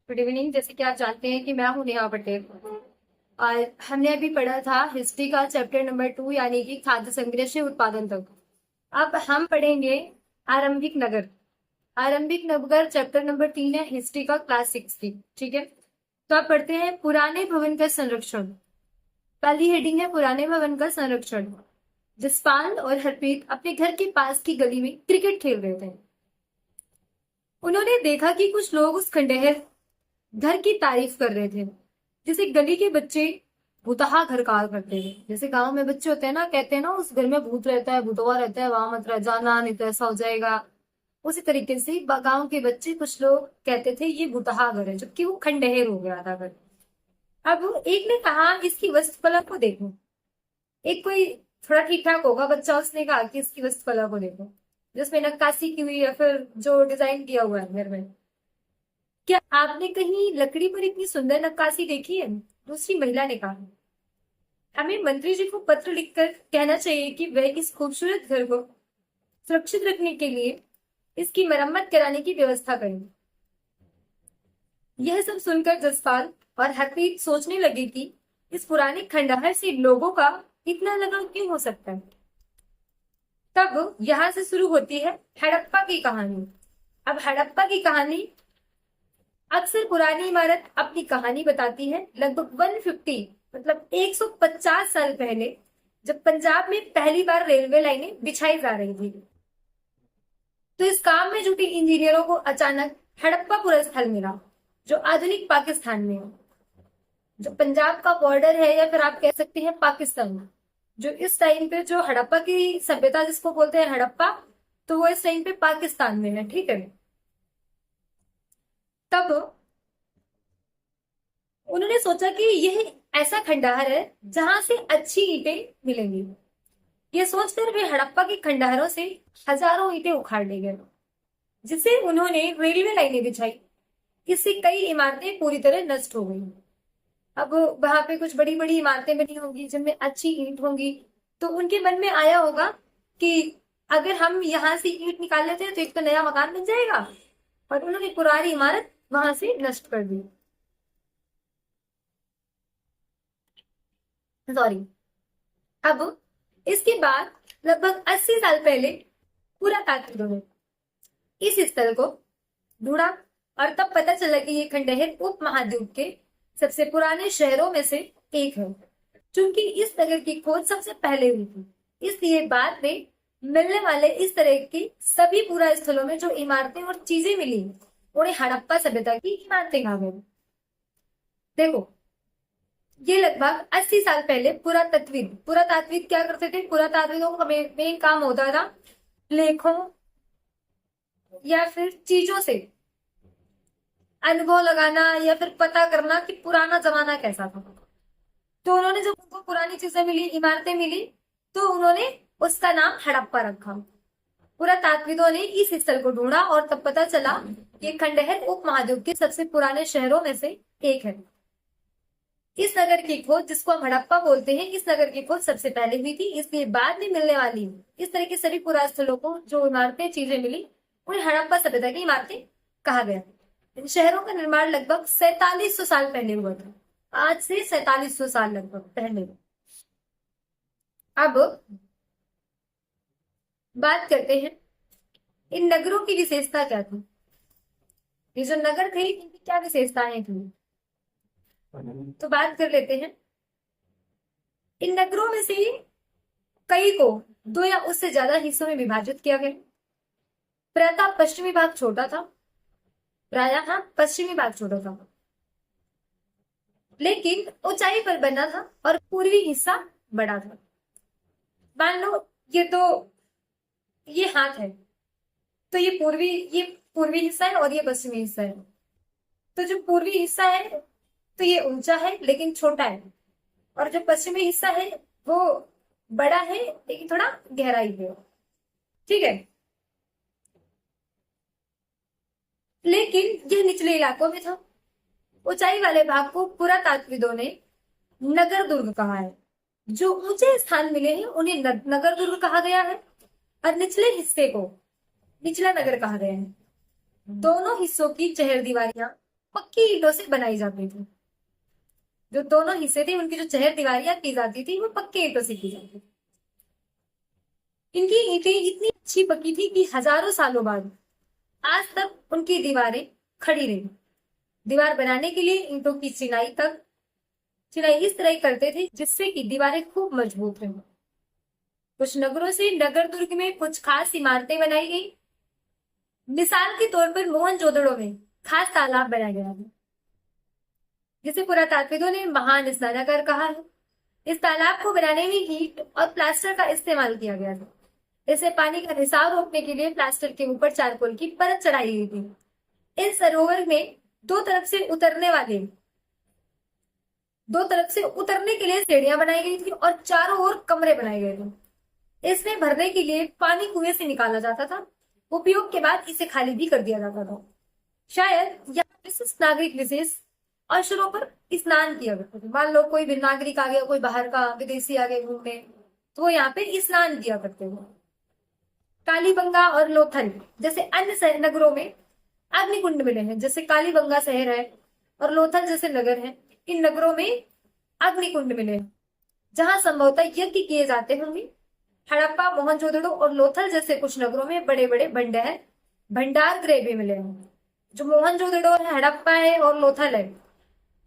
Good evening. जैसे कि आप जानते हैं कि मैं हूं नेहा पटेल और हमने अभी पढ़ा था हिस्ट्री का चैप्टर नंबर 2 यानी कि खाद्य संग्रह से उत्पादन तक। अब हम पढ़ेंगे आरंभिक नगर। आरंभिक नगर चैप्टर नंबर 3 है हिस्ट्री का क्लास 6 की। ठीक है, तो आप पढ़ते हैं पुराने भवन का संरक्षण। पहली हेडिंग है पुराने भवन का संरक्षण। जसपाल और हरप्रीत अपने घर के पास की गली में क्रिकेट खेल रहे थे। उन्होंने देखा कि कुछ लोग उस खंडहर घर की तारीफ कर रहे थे जिसे गली के बच्चे भूतहा घर कहा करते थे। जैसे गांव में बच्चे होते हैं ना, कहते हैं ना उस घर में भूत रहता है, भूतवा रहता है, वहां मत रह जाना नहीं तो ऐसा हो जाएगा। उसी तरीके से गांव के बच्चे कुछ लोग कहते थे ये भूतहा घर है, जबकि वो खंडहर हो गया था घर। अब एक ने कहा इसकी वास्तुकला को देखो। एक कोई थोड़ा ठीक ठाक होगा बच्चा, उसने कहा कि इसकी वास्तुकला को देखो, जिसमें नक्काशी की हुई है, फिर जो डिजाइन किया हुआ है घर में। क्या आपने कहीं लकड़ी पर इतनी सुंदर नक्काशी देखी है? दूसरी महिला ने कहा। हमें मंत्री जी को पत्र लिखकर कहना चाहिए कि वह इस खूबसूरत घर को सुरक्षित रखने के लिए इसकी मरम्मत कराने की व्यवस्था करें। यह सब सुनकर जसपाल और हरप्रीत सोचने लगे कि इस पुराने खंडहर से लोगों का इतना लगाव क्यों हो सकता है। तब यहां से शुरू होती है हड़प्पा की कहानी। अब हड़प्पा की कहानी अक्सर पुरानी इमारत अपनी कहानी बताती है। लगभग 150 मतलब 150 साल पहले जब पंजाब में पहली बार रेलवे लाइनें बिछाई जा रही थी, तो इस काम में जुटी इंजीनियरों को अचानक हड़प्पा पूरा स्थल मिला, जो आधुनिक पाकिस्तान में है। जो पंजाब का बॉर्डर है या फिर आप कह सकते हैं पाकिस्तान, जो इस टाइम पे जो हड़प्पा की सभ्यता जिसको बोलते हैं हड़प्पा, तो वो इस टाइम पे पाकिस्तान में है। ठीक है, तब उन्होंने सोचा कि यह ऐसा खंडहर है जहां से अच्छी ईंटें मिलेंगी। यह सोचकर वे हड़प्पा के खंडहरों से हजारों ईंटें उखाड़ ले गए, जिससे उन्होंने रेलवे लाइनें बिछाई। इससे कई इमारतें पूरी तरह नष्ट हो गई। अब वहां पे कुछ बड़ी बड़ी इमारतें बनी होंगी जिनमें अच्छी ईंट होंगी, तो उनके मन में आया होगा कि अगर हम यहाँ से ईंट निकाल लेते हैं तो एक तो नया मकान बन जाएगा, और उन्होंने पुरानी इमारत वहां से नष्ट कर दी। सॉरी। अब इसके बाद लगभग 80 साल पहले पुरातात्विकों ने इस स्थल को ढूंढा, और तब पता चला कि ये खंडहर उप महाद्वीप के सबसे पुराने शहरों में से एक है। चूंकि इस नगर की खोज सबसे पहले हुई थी, इसलिए बाद में मिलने वाले इस तरह के सभी पुरा स्थलों में जो इमारतें और चीजें मिली उन्हें हड़प्पा सभ्यता की इमारतें कहा गया। देखो, ये लगभग 80 साल पहले पुरातात्विक क्या करते थे? पुरातात्विकों का मेन काम होता था लेखों या फिर चीजों से अनुभव लगाना या फिर पता करना कि पुराना जमाना कैसा था। तो उन्होंने जब उनको पुरानी चीजें मिली, इमारतें मिली, तो उन्होंने उसका नाम हड़प्पा रखा। पुरातात्विकों ने इस स्थल को ढूंढा और तब पता चला ये खंडहर उप महाद्वीप के सबसे पुराने शहरों में से एक है। इस नगर की खोज, जिसको हम हड़प्पा बोलते हैं, इस नगर की खोज सबसे पहले हुई थी, इसलिए बाद में मिलने वाली इस तरह के सभी पुरा स्थलों को जो इमारतें चीजें मिली उन्हें हड़प्पा सभ्यता की इमारतें कहा गया। इन शहरों का निर्माण लगभग 4700 साल पहले हुआ था। आज से 4700 साल लगभग पहले। अब बात करते हैं इन नगरों की विशेषता क्या थी। ये जो नगर थे इनकी क्या विशेषताएं थी, तो बात कर लेते हैं। इन नगरों में से कई को 2 या उससे ज्यादा हिस्सों में विभाजित किया गया। प्रायः पश्चिमी भाग छोटा था, पश्चिमी भाग छोटा था, लेकिन ऊंचाई पर बना था, और पूर्वी हिस्सा बड़ा था। मान लो ये हाथ है, तो ये पूर्वी हिस्सा है और ये पश्चिमी हिस्सा है। तो जो पूर्वी हिस्सा है तो ये ऊंचा है लेकिन छोटा है, और जो पश्चिमी हिस्सा है वो बड़ा है लेकिन थोड़ा गहराई है। ठीक है, लेकिन यह निचले इलाकों में था। ऊंचाई वाले भाग को पुरातात्विदों ने नगर दुर्ग कहा है। जो ऊंचे स्थान मिले हैं उन्हें नगर दुर्ग कहा गया है, और निचले हिस्से को निचला नगर कहा गया है। दोनों हिस्सों की चहर दीवारियां पक्की ईंटों से बनाई जाती थी। जो दोनों हिस्से थे उनकी जो चहर दीवारियां की जाती थी वो पक्की ईंटों से की जाती थी। इनकी ईंटें इतनी अच्छी पकी थी कि हजारों सालों बाद आज तक उनकी दीवारें खड़ी रही। दीवार बनाने के लिए ईंटों की चिनाई इस तरह करते थे जिससे कि दीवारें खूब मजबूत रही। कुछ नगरों से नगर दुर्ग में कुछ खास इमारतें बनाई गई। मिसाल के तौर पर मोहनजोदड़ो में खास तालाब बनाया गया है जिसे पुरातात्विकों ने महान स्नानागार कहा है। इस तालाब को बनाने में ईंट और प्लास्टर का इस्तेमाल किया गया था। इसे पानी का रिसाव रोकने के लिए प्लास्टर के ऊपर चारकोल की परत चढ़ाई गई थी। इस सरोवर में दो तरफ से उतरने के लिए सीढ़ियां बनाई गई थी और चारों ओर कमरे बनाए गए थे। इसमें भरने के लिए पानी कुएं से निकाला जाता था। उपयोग के बाद इसे खाली भी कर दिया जाता था। शायद यहाँ विशिष्ट नागरिक विशेष अवसरों पर स्नान किया करते थे। मान लो कोई भी नागरिक आ गया, कोई बाहर का विदेशी आ गए घूमने, तो वो यहाँ पे स्नान किया करते थे। कालीबंगा और लोथल जैसे अन्य नगरों में अग्निकुंड मिले हैं। जैसे कालीबंगा शहर है और लोथल जैसे नगर है, इन नगरों में अग्निकुंड मिले हैं जहां संभवतः यज्ञ किए जाते होंगे। हड़प्पा, मोहनजोदड़ो और लोथल जैसे कुछ नगरों में बड़े बड़े भंडार गृह भी मिले हैं। जो मोहनजोदड़ो है, हड़प्पा है और लोथल है,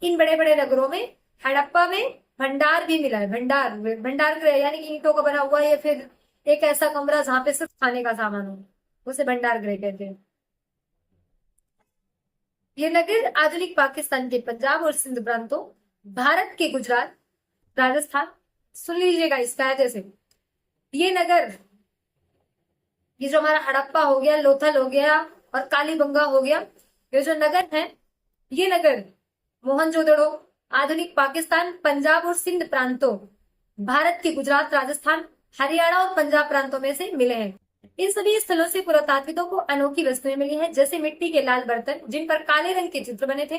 इन बड़े बड़े नगरों में हड़प्पा में भंडार भी मिला है। भंडार गृह यानी कि ईंटों का बना हुआ या फिर एक ऐसा कमरा जहां पे सिर्फ खाने का सामान हो, उसे भंडार गृह कहते हैं। ये नगर आधुनिक पाकिस्तान के पंजाब और सिंध प्रांतों, भारत के गुजरात, राजस्थान, सुन लीजिएगा इसका है जैसे ये नगर, ये जो हमारा हड़प्पा हो गया, लोथल हो गया और कालीबंगा हो गया, ये जो नगर है, ये नगर मोहनजोदड़ो, आधुनिक पाकिस्तान, पंजाब और सिंध प्रांतों, भारत के गुजरात, राजस्थान, हरियाणा और पंजाब प्रांतों में से मिले हैं। इन सभी स्थलों से पुरातात्विकों को अनोखी वस्तुएं मिली हैं, जैसे मिट्टी के लाल बर्तन जिन पर काले रंग के चित्र बने थे,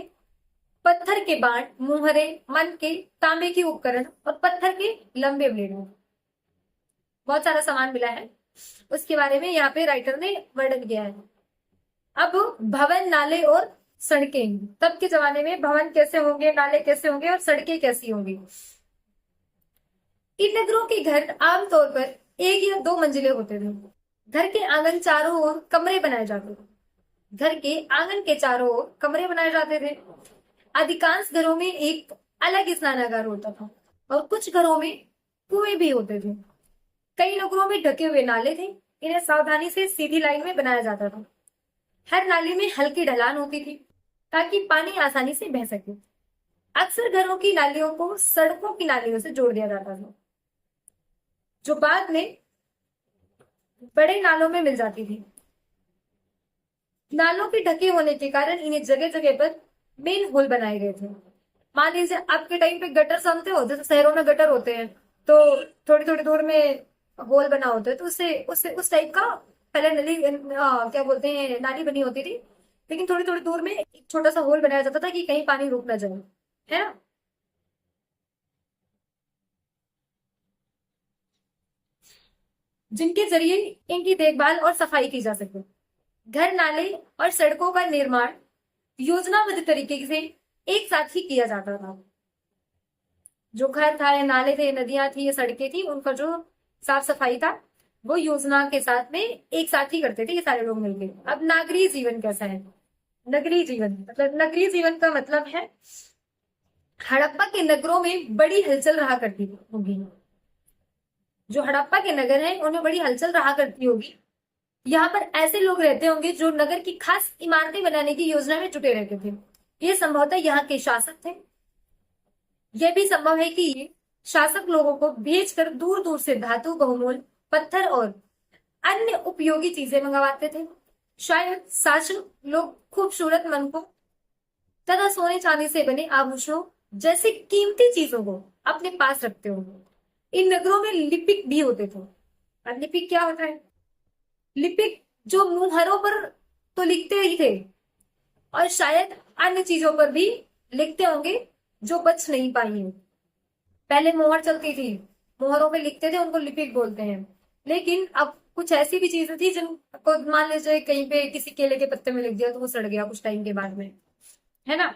पत्थर के बाण, मुहरे, मनके, तांबे के उपकरण और पत्थर के लंबे ब्लेड। बहुत सारा सामान मिला है, उसके बारे में यहाँ पे राइटर ने वर्णन किया है। अब भवन, नाले और सड़कें। तब के जमाने में भवन कैसे होंगे, नाले कैसे होंगे और सड़कें कैसी होंगी। इन नगरों के घर आमतौर पर एक या दो मंजिले होते थे। घर के आंगन चारों ओर कमरे बनाए जाते थे। घर के आंगन के चारों ओर कमरे बनाए जाते थे। अधिकांश घरों में एक अलग स्नानागार होता था और कुछ घरों में कुएं भी होते थे। कई नगरों में ढके हुए नाले थे। इन्हें सावधानी से सीधी लाइन में बनाया जाता था। हर नाली में हल्की ढलान होती थी ताकि पानी आसानी से बह सके। अक्सर घरों की नालियों को सड़कों की नालियों से जोड़ दिया जाता था, जो बाद में बड़े नालों में मिल जाती थी। नालों के ढके होने के कारण इन्हें जगह जगह पर मेन होल बनाए गए थे। मान लीजिए आपके टाइम पे गटर समझते हो, जैसे शहरों में गटर होते हैं तो थोड़ी थोड़ी दूर में होल बना होता है, तो उससे उससे उस टाइप का पहले नली क्या बोलते हैं नाली बनी होती थी, लेकिन थोड़ी थोड़ी दूर में एक छोटा सा होल बनाया जाता था कि कहीं पानी रुक ना जाए, है ना। जिनके जरिए इनकी देखभाल और सफाई की जा सके। घर, नाले और सड़कों का निर्माण योजनाबद्ध तरीके से एक साथ ही किया जाता था। जो घर था या नाले थे, नदियां थी या सड़कें थी, उनका जो साफ सफाई था वो योजना के साथ में एक साथ ही करते थे ये सारे लोग मिलकर। अब नागरीय जीवन कैसा है? नगरीय जीवन का मतलब है हड़प्पा के नगरों में बड़ी हलचल रहा करती होगी। जो हड़प्पा के नगर हैं उनमें बड़ी हलचल रहा करती होगी। यहाँ पर ऐसे लोग रहते होंगे जो नगर की खास इमारतें बनाने की योजना में जुटे रहते थे। ये संभवतः यहाँ के शासक थे। यह भी संभव है कि ये शासक लोगों को भेजकर दूर दूर से धातु, बहुमूल्य पत्थर और अन्य उपयोगी चीजें मंगवाते थे। शायद शासक लोग खूबसूरत मनकों तथा सोने चांदी से बने आभूषणों जैसे कीमती चीजों को अपने पास रखते होंगे। इन नगरों में लिपिक भी होते थे। और लिपिक क्या होता है? लिपिक जो मुहरों पर तो लिखते ही थे और शायद अन्य चीजों पर भी लिखते होंगे जो बच नहीं पाई हैं। पहले मोहर चलती थी, मोहरों पे लिखते थे, उनको लिपिक बोलते हैं। लेकिन अब कुछ ऐसी भी चीजें थी जिनको मान लीजिए कहीं पे किसी केले के पत्ते में लिख दिया तो वो सड़ गया कुछ टाइम के बाद में, है ना।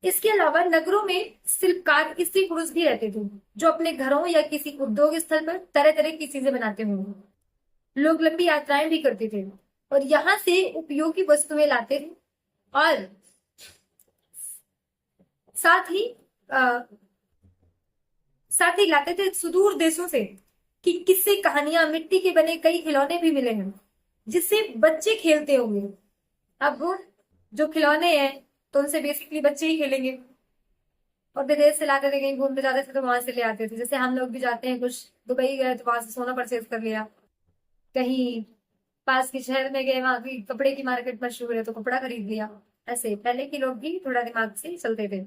इसके अलावा नगरों में शिल्पकार स्त्री पुरुष भी रहते थे, जो अपने घरों या किसी उद्योग स्थल पर तरह तरह की चीजें बनाते होंगे। लोग लंबी यात्राएं भी करते थे और यहाँ से उपयोगी वस्तुएं लाते थे, और साथ ही आ, साथ ही लाते थे सुदूर देशों से कि किस्से, कहानियां, मिट्टी के बने कई खिलौने भी मिले हैं जिससे बच्चे खेलते होंगे। अब वो जो खिलौने हैं तो उनसे बेसिकली बच्चे ही खेलेंगे, और विदेश से लाते थे, कहीं घूमने जाते थे तो वहां से ले आते थे। जैसे हम लोग भी जाते हैं, कुछ दुबई गए तो वहां से सोना परचेज कर लिया, कहीं पास के शहर में गए, वहां की कपड़े की मार्केट मशहूर है तो कपड़ा खरीद लिया। ऐसे पहले के लोग भी थोड़ा दिमाग से चलते थे।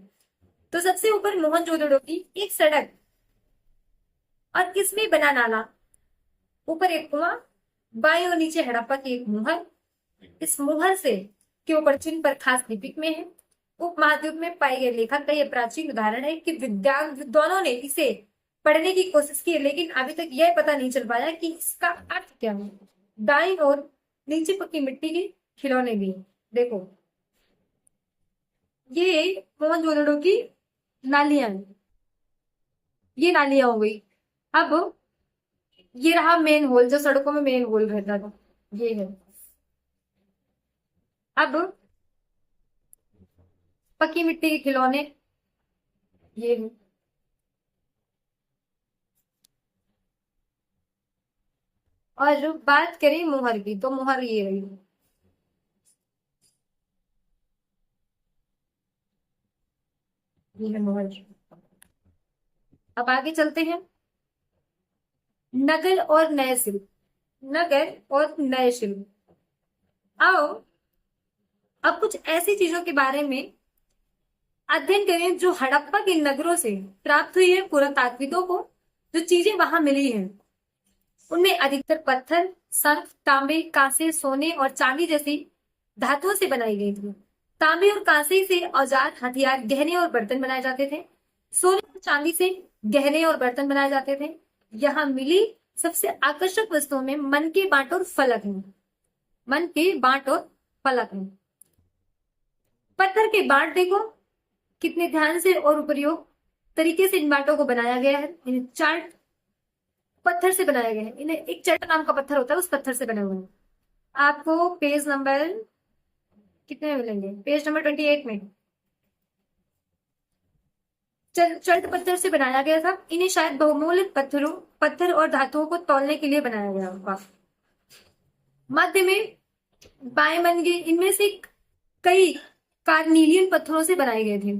तो सबसे ऊपर मोहनजोदड़ो की एक सड़क और इसमें बना नाला, ऊपर एक कुआं, बाएं और नीचे हड़प्पा की एक मुहर। इस मुहर से के ऊपर चिन्ह पर खास लिपिक में है। उपमहाद्वीप में पाए गए लेखक का यह प्राचीन उदाहरण है कि विद्वानों ने इसे पढ़ने की कोशिश की, लेकिन अभी तक यह पता नहीं चल पाया कि इसका अर्थ क्या है। दाईं और नीचे पक्की मिट्टी के खिलौने भी हैं। देखो, ये मोहनजोदड़ो की नालियां हैं, ये नालियां हो गई। अब ये रहा मेन होल, जो सड़कों में मेन होल रहता था, ये है। अब पक्की मिट्टी के खिलौने, ये है। और जो बात करें मुहर की, तो मुहर ये रही, ये है मुहर। अब आगे चलते हैं। नगर और नए शिल्प, नगर और नए शिल्प। आओ अब कुछ ऐसी चीजों के बारे में अध्ययन करें जो हड़प्पा के नगरों से प्राप्त हुई है पुरातात्विकों को। जो चीजें वहां मिली हैं उनमें अधिकतर पत्थर, शंख, तांबे, कांसे, सोने और चांदी जैसी धातुओं से बनाई गई थी। तांबे और कांसे से औजार, हथियार, गहने और बर्तन बनाए जाते थे। सोने और चांदी से गहने और बर्तन बनाए जाते थे। यहाँ मिली सबसे आकर्षक वस्तुओं में मन के बांट और फलक है। मन के बांट और फलक है। पत्थर के बांट देखो कितने ध्यान से और उपयोग तरीके से इन बांटों को बनाया गया है। इन्हें चार्ट पत्थर से बनाया गया है। इन्हें एक चट नाम का पत्थर होता है, उस पत्थर से बने हुए हैं। आपको पेज नंबर कितने में मिलेंगे? पेज नंबर 28 में। चट पत्थर से बनाया गया था। इन्हें शायद बहुमूल्य पत्थर और धातुओं को तौलने के लिए बनाया गया होगा। मध्य में बाएं मन के इनमें से कई कार्नीलियन पत्थरों से बनाए गए थे।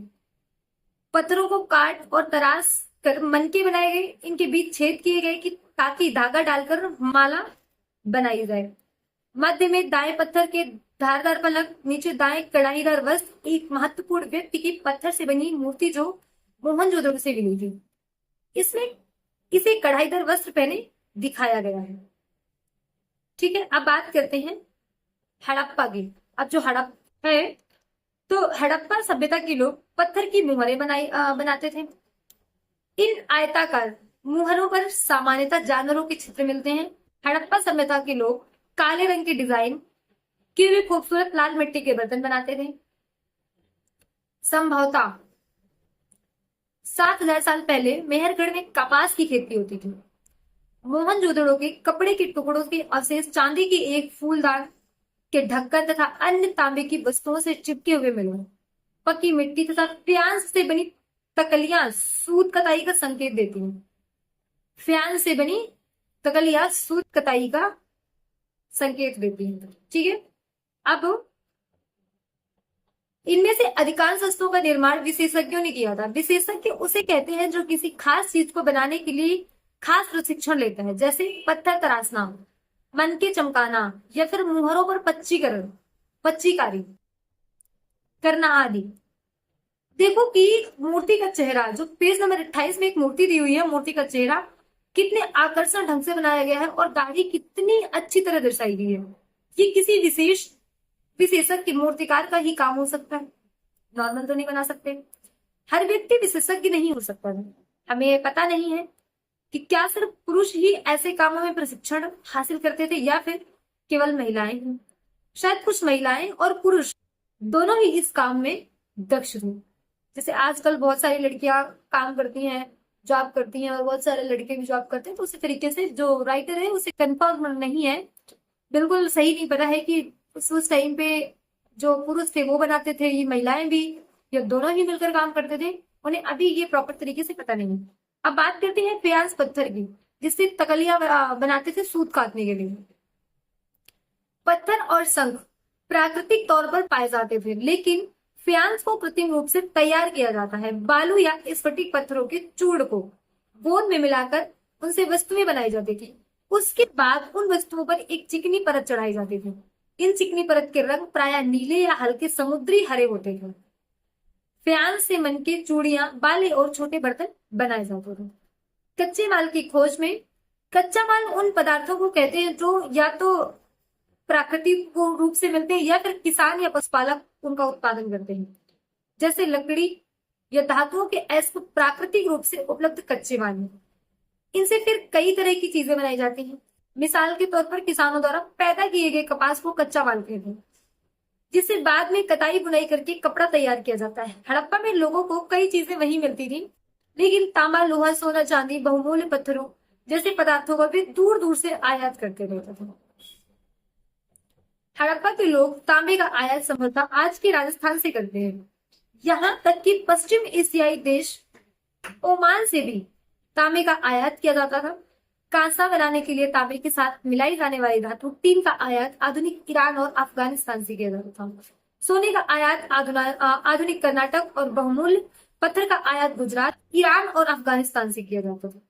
पत्थरों को काट और तराश कर मन के बनाए गए। इनके बीच छेद किए गए कि ताकि धागा डालकर माला बनाई जाए। मध्य में दाएं पत्थर के धारदार फलक, नीचे दाएं कढ़ाईदार वस्त्र, एक महत्वपूर्ण व्यक्ति की पत्थर से बनी मूर्ति जो मोहनजोदड़ो से मिली थी। इसमें इसे कढ़ाईदार वस्त्र पहने दिखाया गया है। ठीक है, अब बात करते हैं हड़प्पा की। अब जो हड़प्पा है, तो हड़प्पा सभ्यता के लोग पत्थर की मुहरें बनाते थे। इन आयताकार मुहरों पर सामान्यतः जानवरों के चित्र मिलते हैं। हड़प्पा सभ्यता के लोग काले रंग के डिजाइन किए हुए खूबसूरत लाल मिट्टी के बर्तन बनाते थे। संभवतः 7,000 साल पहले मेहरगढ़ में कपास की खेती होती थी। मोहनजोदड़ो के कपड़े के टुकड़ों के अवशेष चांदी की एक फूलदार के ढक्कन तथा अन्य तांबे की वस्तुओं से चिपके हुए मिले। पक्की मिट्टी तथा फ्यांस से बनी तकलियां सूत कताई का संकेत देती हैं। फ्यांस से बनी तकलियां सूत कताई का संकेत देती हैं। ठीक है, अब इनमें से अधिकांश वस्तुओं का निर्माण विशेषज्ञों ने किया था। विशेषज्ञ उसे कहते हैं जो किसी खास चीज को बनाने के लिए खास प्रशिक्षण लेता है, जैसे पत्थर तराशना, मन के चमकाना, या फिर मुहरों पर पच्चीकारी करना आदि। देखो कि मूर्ति का चेहरा, जो पेज नंबर 28 में एक मूर्ति दी हुई है, मूर्ति का चेहरा कितने आकर्षण ढंग से बनाया गया है और दाढ़ी कितनी अच्छी तरह दर्शाई गई है। ये किसी विशेषज्ञ की मूर्तिकार का ही काम हो सकता है, नॉर्मल तो नहीं बना सकते। हर व्यक्ति विशेषज्ञ नहीं हो सकता है। हमें पता नहीं है कि क्या सिर्फ पुरुष ही ऐसे कामों में प्रशिक्षण हासिल करते थे या फिर केवल महिलाएं हैं। शायद कुछ महिलाएं और पुरुष दोनों ही इस काम में दक्ष थे। जैसे आजकल बहुत सारी लड़कियां काम करती हैं, जॉब करती हैं, और बहुत सारे लड़के भी जॉब करते हैं, तो उसी तरीके से जो राइटर है उसे कंफर्म नहीं है, बिल्कुल सही नहीं पता है कि उस टाइम पे जो पुरुष थे वो बनाते थे, ये महिलाएं भी, या दोनों ही मिलकर काम करते थे, उन्हें अभी ये प्रॉपर तरीके से पता नहीं है। अब बात करते हैं प्याज पत्थर की, जिससे तकलियां बनाते थे सूत काटने के लिए। पत्थर और शंख प्राकृतिक तौर पर पाए जाते थे, लेकिन फ्यांस को कृत्रिम रूप से तैयार किया जाता है। बालू या स्फटिक पत्थरों के चूर्ण को गोंद में मिलाकर उनसे वस्तुएं बनाई जाती थी। उसके बाद उन वस्तुओं पर एक चिकनी परत चढ़ाई जाती थी। इन चिकनी परत के रंग प्रायः नीले या हल्के समुद्री हरे होते थे। फ्यांस से मन के चूड़ियां, बाले और छोटे बर्तन बनाए जाते थे। कच्चे माल की खोज में, कच्चा माल उन पदार्थों को कहते हैं जो या तो प्राकृतिक रूप से मिलते हैं या फिर किसान या पशुपालक उनका उत्पादन करते हैं। जैसे लकड़ी या धातुओं के ऐसे प्राकृतिक रूप से उपलब्ध कच्चे माल हैं। इनसे फिर कई तरह की चीजें बनाई जाती हैं। मिसाल के तौर पर किसानों द्वारा पैदा किए गए कपास को कच्चा माल कहते हैं, जिससे बाद में कताई बुनाई करके कपड़ा तैयार किया जाता है। हड़प्पा में लोगों को कई चीजें वहीं मिलती थी, लेकिन तांबा, लोहा, सोना, चांदी, बहुमूल्य पत्थरों जैसे पदार्थों को भी दूर दूर से आयात करते रहते थे। हड़प्पा के लोग तांबे का आयात संभवतः आज के राजस्थान से करते हैं। यहाँ तक कि पश्चिम एशियाई देश ओमान से भी तांबे का आयात किया जाता था। कांसा बनाने के लिए तांबे के साथ मिलाई जाने वाली धातु टीन का आयात आधुनिक ईरान और अफगानिस्तान से किया जाता था। सोने का आयात आधुनिक कर्नाटक और बहुमूल्य पत्थर का आयात गुजरात, ईरान और अफगानिस्तान से किया जाता था।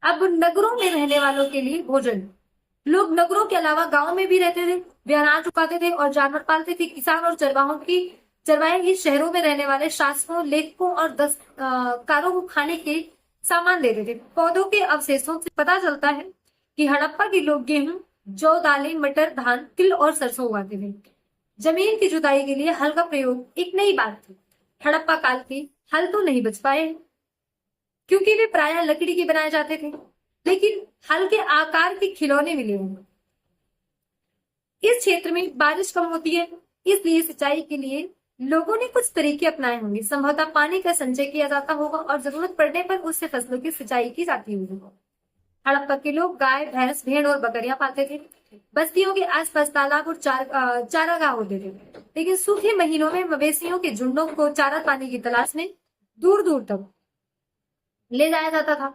अब नगरों में रहने वालों के लिए भोजन। लोग नगरों के अलावा गांव में भी रहते थे, वे अनाज उगाते थे और जानवर पालते थे। किसान और चरवाहे ही शहरों में रहने वाले शासकों, लेखकों और दस्तकारों को खाने के सामान देते थे। पौधों के अवशेषों से पता चलता है कि हड़प्पा के लोग गेहूं, जौ, दालें, मटर, धान, तिल और सरसों उगाते थे। जमीन की जुताई के लिए हल का प्रयोग एक नई बात थी। हड़प्पा काल के हल तो नहीं बच पाए, क्योंकि वे प्रायः लकड़ी के बनाए जाते थे, लेकिन हल के आकार के खिलौने मिले होंगे। इस क्षेत्र में बारिश कम होती है, इसलिए सिंचाई के लिए लोगों ने कुछ तरीके अपनाए होंगे। संभवतः पानी का संचय किया जाता होगा और जरूरत पड़ने पर उससे फसलों की सिंचाई की जाती होगी। हड़प्पा के लोग गाय, भैंस, भेड़ और बकरियां पालते थे। बस्तियों के आसपास तालाब और चारागाह होते थे, लेकिन सूखे महीनों में मवेशियों के झुंडों को चारा पानी की तलाश में दूर दूर तक ले जाया जाता था।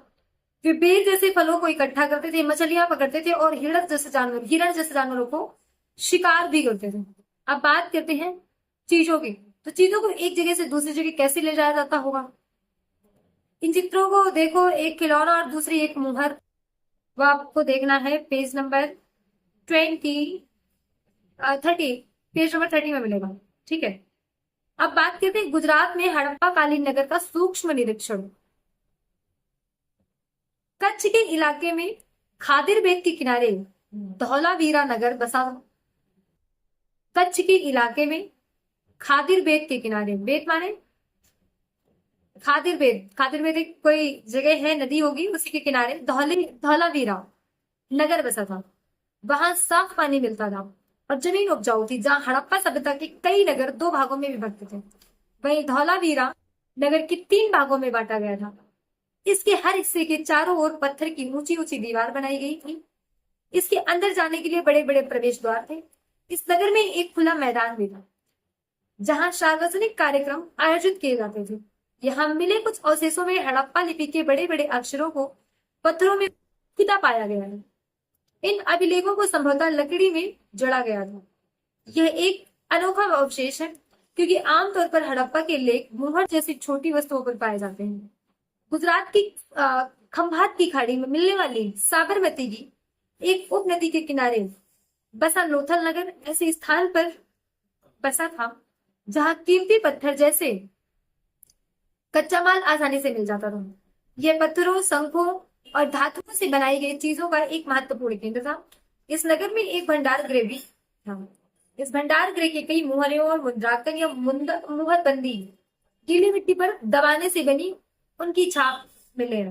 वे बेर जैसे फलों को इकट्ठा करते थे, मछलियां पकड़ते थे और हिरण जैसे जानवरों को शिकार भी करते थे। अब बात करते हैं चीजों की। तो चीजों को एक जगह से दूसरी जगह कैसे ले जाया जाता होगा। इन चित्रों को देखो, एक खिलौना और दूसरी एक मुहर, वो आपको देखना है पेज नंबर 30 में मिलेगा। ठीक है। अब बात करते हैं गुजरात में हड़प्पा कालीन नगर का सूक्ष्म निरीक्षण। कच्छ के इलाके में खादिर बेट के किनारे धौलावीरा नगर बसा। कच्छ के इलाके में खादिर बेट के किनारे, बेट माने खादिर बेट एक कोई जगह है, नदी होगी, उसी के किनारे धौलावीरा नगर बसा था। वहां साफ पानी मिलता था और जमीन उपजाऊ थी, जहां हड़प्पा सभ्यता के कई नगर 2 भागों में विभक्त थे। वहीं धौलावीरा नगर के 3 भागों में बांटा गया था। इसके हर हिस्से के चारों ओर पत्थर की ऊंची ऊंची दीवार बनाई गई थी। इसके अंदर जाने के लिए बड़े बड़े प्रवेश द्वार थे। इस नगर में एक खुला मैदान भी था, जहां सार्वजनिक कार्यक्रम आयोजित किए जाते थे। यहाँ मिले कुछ अवशेषों में हड़प्पा लिपि के बड़े बड़े अक्षरों को पत्थरों में खुदा पाया गया है। इन अभिलेखों को संभवतः लकड़ी में जड़ा गया था। यह एक अनोखा अवशेष है, क्योंकि आमतौर पर हड़प्पा के लेख मुहर जैसी छोटी वस्तुओं पर पाए जाते हैं। गुजरात की खंभात की खाड़ी में मिलने वाली साबरमती की एक उप नदी के किनारे बसा लोथल नगर ऐसे स्थान पर बसा था, जहां कीमती पत्थर जैसे कच्चा माल आसानी से मिल जाता था। यह पत्थरों, शंखों और धातुओं से बनाई गई चीजों का एक महत्वपूर्ण केंद्र था। इस नगर में एक भंडार गृह भी था। इस भंडार गृह के कई मुहरें और मुद्रांकन या मुहरबंदी गीली मिट्टी पर दबाने से बनी उनकी छाप मिले।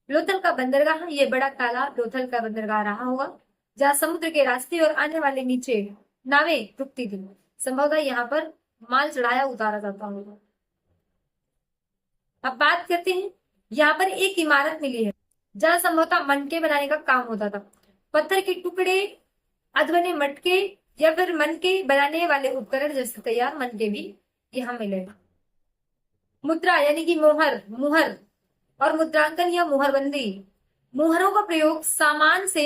लोथल का बंदरगाह, ये बड़ा तालाब लोथल का बंदरगाह रहा होगा, जहां समुद्र के रास्ते और आने वाले नीचे नावें रुकती थी। संभवतः यहाँ पर माल चढ़ाया उतारा जाता होगा। अब बात करते हैं, यहाँ पर एक इमारत मिली है जहाँ संभवतः मनके बनाने का काम होता था। पत्थर के टुकड़े, अधबने मटके या फिर मनके बनाने वाले उपकरण जैसे तैयार मनके भी यहाँ मिले। मुद्रा यानी कि मोहर, मुहर और मुद्रांकन या मुहरबंदी। मुहरों का प्रयोग सामान से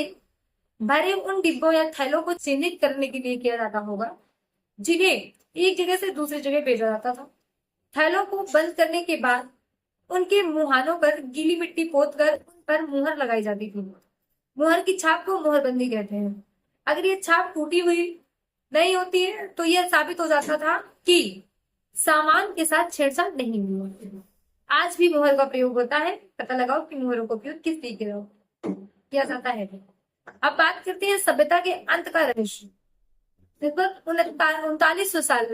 भरे उन डिब्बों या थैलों को चिन्हित करने के लिए किया जाता होगा जिन्हें एक जगह से दूसरी जगह भेजा जाता था। थैलों को बंद करने के बाद उनके मुहानों पर गीली मिट्टी पोत कर उन पर मुहर लगाई जाती थी। मुहर की छाप को मुहरबंदी कहते हैं। अगर ये छाप टूटी हुई नहीं होती है तो यह साबित हो जाता था कि सामान के साथ छेड़छाड़ नहीं हुई है। आज भी मुहर का प्रयोग होता है। पता लगाओ कि मुहरों का उपयोग किस तरीके से किया जाता है। अब बात करते हैं सभ्यता के अंत का रहस्य। लगभग 3900 साल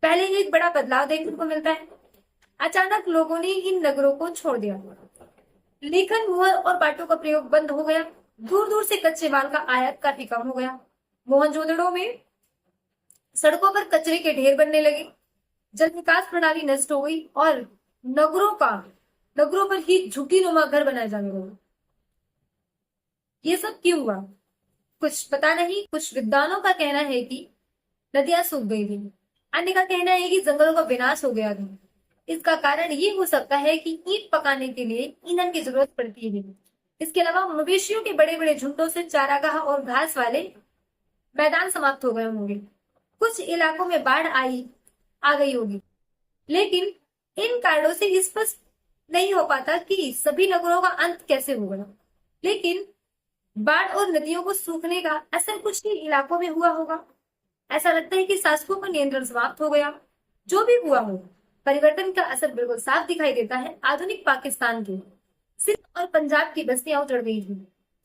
पहले एक बड़ा बदलाव देखने को मिलता है। अचानक लोगों ने इन नगरों को छोड़ दिया। लेखन, मुहर और बाटों का प्रयोग बंद हो गया। दूर दूर से कच्चे माल का आयात काफी कम हो गया। मोहनजोदड़ो में सड़कों पर कचरे के ढेर बनने लगे। जल निकास प्रणाली नष्ट हो गई और नगरों पर ही झुग्गीनुमा घर बनाए जाने लगे। ये सब क्यों हुआ कुछ पता नहीं। कुछ विद्वानों का कहना है कि नदियां सूख गई थी। अन्य का कहना है कि जंगलों का विनाश हो गया था। इसका कारण ये हो सकता है कि ईंट पकाने के लिए ईंधन की जरूरत पड़ती है। इसके अलावा मवेशियों के बड़े बड़े झुंडों से चारागाह और घास वाले मैदान समाप्त हो गए होंगे। कुछ इलाकों में बाढ़ आ गई होगी। लेकिन इन कारणों से स्पष्ट नहीं हो पाता कि सभी नगरों का अंत कैसे होगा। लेकिन बाढ़ और नदियों को सूखने का असर कुछ ही इलाकों में हुआ होगा। ऐसा लगता है कि शासकों का नियंत्रण समाप्त हो गया। जो भी हुआ हो, परिवर्तन का असर बिल्कुल साफ दिखाई देता है। आधुनिक पाकिस्तान की सिंध और पंजाब की बस्तियां उजड़ गई थी।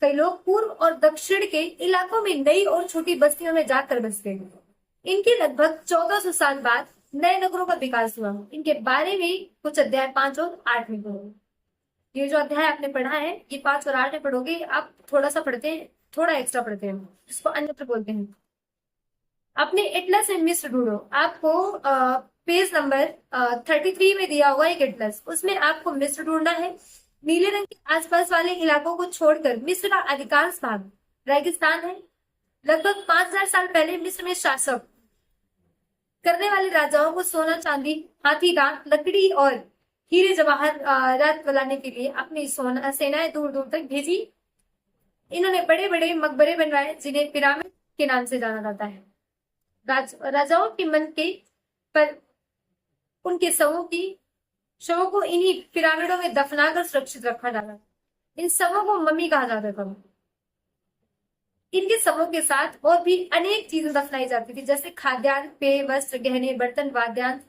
कई लोग पूर्व और दक्षिण के इलाकों में नई और छोटी बस्तियों में जाकर बसते हैं। इनके लगभग 1400 साल बाद नए नगरों का विकास हुआ। इनके बारे में कुछ अध्याय 5 और 8 में पढ़ोगे। ये जो अध्याय आपने पढ़ा है ये 5 और 8 में पढ़ोगे। आप थोड़ा सा पढ़ते हैं, थोड़ा एक्स्ट्रा पढ़ते हैं, इसको अन्यत्र बोलते हैं। अपने एटलस में मिस्र ढूंढो। आपको पेज नंबर 33 में दिया हुआ एक एटलस, उसमें आपको मिस्र ढूंढना है। नीले रंग के आसपास वाले इलाकों को छोड़कर मिस्र का अधिकांश भाग रेगिस्तान है। लगभग 5000 साल पहले मिस्र में शासक करने वाले राजाओं को सोना, चांदी, हाथी दांत, लकड़ी और हीरे जवाहरात बनाने के लिए अपनी सेनाएं दूर दूर तक भेजी। इन्होंने बड़े बड़े मकबरे बनवाए जिन्हें पिरामिड के नाम से जाना जाता है। राजाओं के मन के पर उनके शवों को इन्हीं पिरामिडों में दफनाकर सुरक्षित रखा जाता है। इन शवों को मम्मी कहा जाता था। इनके शवों के साथ और भी अनेक चीजें दफनाई जाती थी, जैसे खाद्यान्न, पेय, वस्त्र, गहने, बर्तन, वाद्यांश,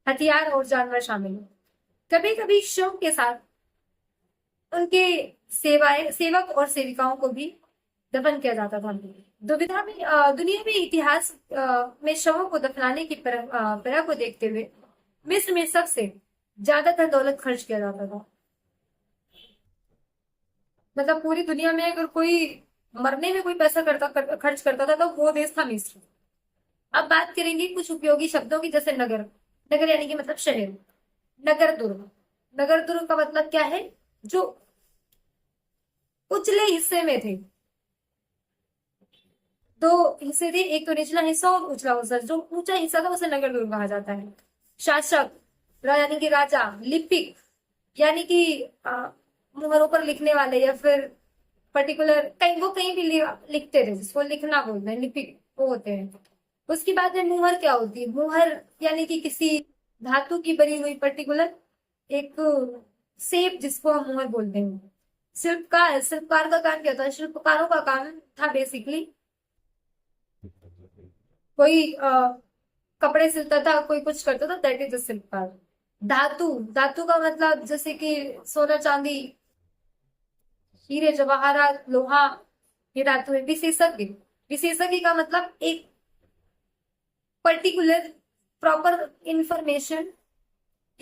हथियार और जानवर शामिल हैं। कभी कभी शव के साथ उनके सेवक और सेविकाओं को भी दफन किया जाता था। दुनिया में इतिहास में शवों को दफनाने की परंपरा को देखते हुए मिस्र में सबसे ज्यादा धन दौलत खर्च किया जाता था। मतलब पूरी दुनिया में अगर कोई मरने में कोई पैसा खर्च करता था तो वो देश था मिस्र। अब बात करेंगे कुछ उपयोगी शब्दों की, जैसे नगर। नगर यानी कि मतलब शहर। नगर दुर्ग। नगर दुर्ग का मतलब क्या है? जो उचले हिस्से में थे। दो हिस्से थे, एक तो निचला हिस्सा और उचला हिस्सा। जो ऊंचा हिस्सा था उसे नगर दुर्ग कहा जाता है। शासक यानी कि राजा। लिपिक यानी कि मुहरों पर लिखने वाले या फिर पर्टिकुलर कहीं भी लिखते थे, जिसको लिखना बोलते हैं, लिपिक वो होते हैं। उसके बाद में मुहर क्या होती है? मुहर यानी कि किसी धातु की बनी हुई पर्टिकुलर एक शेप, जिसको हम मुहर बोलते हैं। शिल्पकार का काम क्या होता है? शिल्पकारों का काम था बेसिकली, कोई कपड़े सिलता था, कोई कुछ करता था, दैट इज शिल्पकार। धातु का मतलब जैसे कि सोना, चांदी, हीरे जवाहरात, लोहा, ये धातु है। विशेषज्ञ का मतलब एक पर्टिकुलर प्रॉपर इंफॉर्मेशन,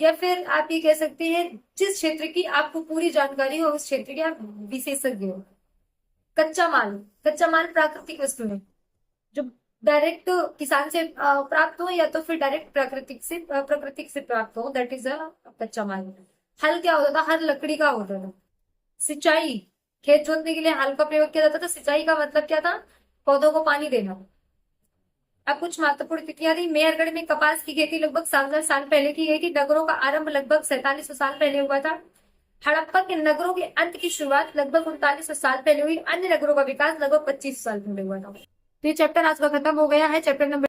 या फिर आप ये कह सकते हैं जिस क्षेत्र की आपको पूरी जानकारी हो उस क्षेत्र के आप विशेषज्ञ हो। कच्चा माल प्राकृतिक वस्तु है जो डायरेक्ट किसान से प्राप्त हो या तो फिर डायरेक्ट प्रकृति से प्राप्त हो, दैट इज अ कच्चा माल। हल क्या होता था? हर लकड़ी का होता था। सिंचाई, खेत जोतने के लिए हल का प्रयोग किया जाता था। सिंचाई का मतलब क्या था? पौधों को पानी देना। अब कुछ महत्वपूर्ण तिथियां थी। मेहरगढ़ में कपास की खेती लगभग 7,000 साल पहले की गई थी। नगरों का आरंभ लगभग 4700 साल पहले हुआ था। हड़प्पा के नगरों के अंत की शुरुआत लगभग 3900 साल पहले हुई। अन्य नगरों का विकास लगभग 2500 साल पहले हुआ था। तो ये चैप्टर आज का खत्म हो गया है। Chapter number